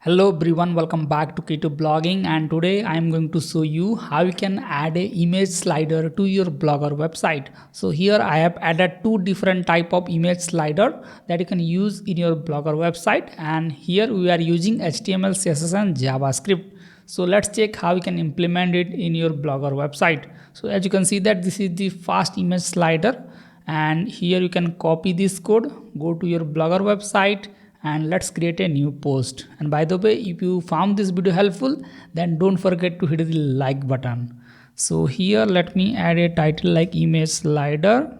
Hello everyone, welcome back to K2 Blogging, and today I am going to show you how you can add a image slider to your Blogger website. So here I have added two different type of image slider that you can use in your Blogger website, and here we are using HTML, CSS and JavaScript. So let's check how you can implement it in your Blogger website. So as you can see that this is the first image slider, and here you can copy this code, go to your Blogger website, and let's create a new post. And by the way, if you found this video helpful, then don't forget to hit the like button. So here let me add a title like image slider,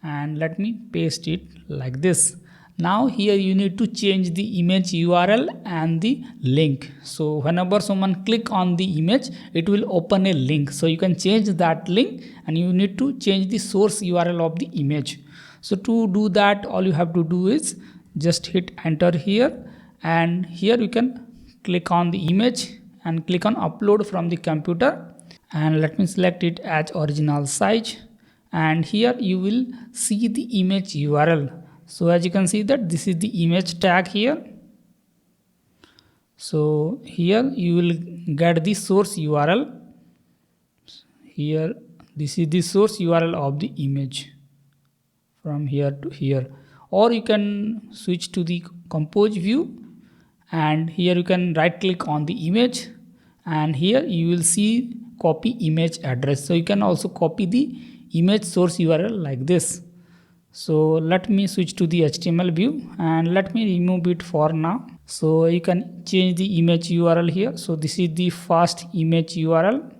and let me paste it like this. Now here you need to change the image URL and the link. So whenever someone click on the image, it will open a link. So you can change that link, and you need to change the source URL of the image. So to do that, all you have to do is just hit enter here, and here you can click on the image and click on upload from the computer, and let me select it as original size, and here you will see the image URL. So as you can see that this is the image tag here. So here you will get the source URL. Here this is the source URL of the image from here to here. Or you can switch to the compose view, and here you can right click on the image, and here you will see copy image address. So you can also copy the image source URL like this. So let me switch to the HTML view, and let me remove it for now. So you can change the image URL here. So this is the first image URL,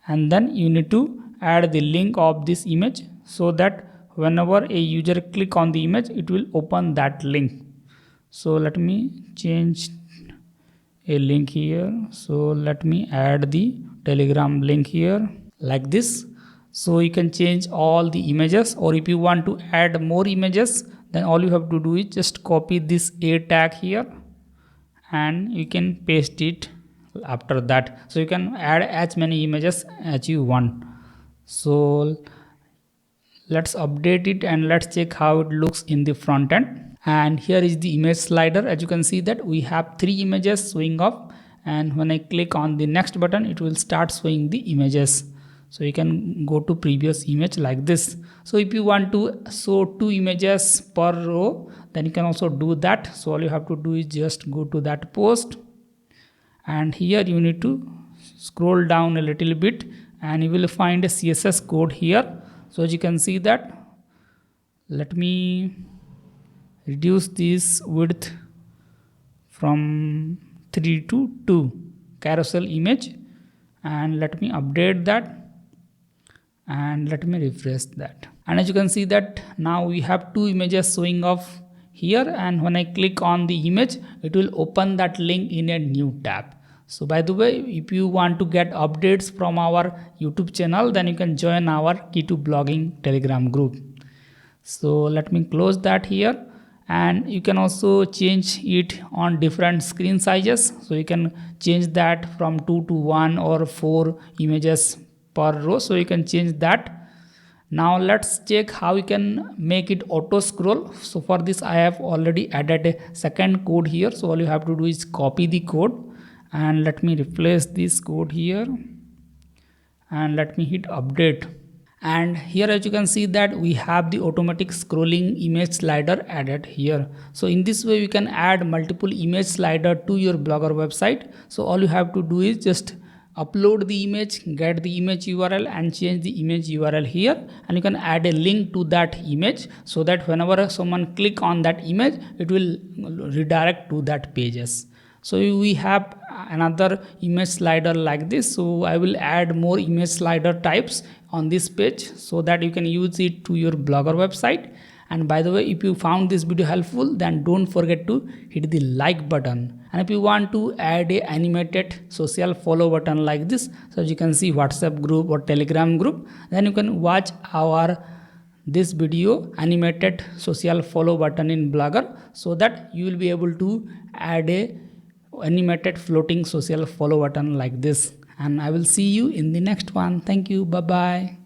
and then you need to add the link of this image so that whenever a user click on the image, it will open that link. So let me change a link here. So let me add the Telegram link here like this. So you can change all the images, or if you want to add more images, then all you have to do is just copy this A tag here, and you can paste it after that. So you can add as many images as you want. So let's update it, and let's check how it looks in the front end. And here is the image slider. As you can see that we have 3 images showing up, and when I click on the next button, it will start showing the images. So you can go to previous image like this. So if you want to show 2 images per row, then you can also do that. So all you have to do is just go to that post, and here you need to scroll down a little bit, and you will find a CSS code here. So as you can see that, let me reduce this width from 3 to 2 carousel image, and let me update that, and let me refresh that. And as you can see that now we have 2 images showing off here, and when I click on the image, it will open that link in a new tab. So by the way, if you want to get updates from our YouTube channel, then you can join our K2 Blogging Telegram group. So let me close that here, and you can also change it on different screen sizes. So you can change that from 2 to 1 or 4 images per row. So you can change that. Now let's check how you can make it auto scroll. So for this I have already added a second code here. So all you have to do is copy the code, and let me replace this code here, and let me hit update. And here as you can see that we have the automatic scrolling image slider added here. So in this way you can add multiple image slider to your Blogger website. So all you have to do is just upload the image, get the image URL, and change the image URL here, and you can add a link to that image so that whenever someone click on that image, it will redirect to that pages. So we have another image slider like this. So I will add more image slider types on this page so that you can use it to your Blogger website. And by the way, if you found this video helpful, then don't forget to hit the like button. And if you want to add a animated social follow button like this, so as you can see WhatsApp group or Telegram group, then you can watch our this video animated social follow button in Blogger, so that you will be able to add a animated floating social follow button like this. And I will see you in the next one. Thank you. Bye bye.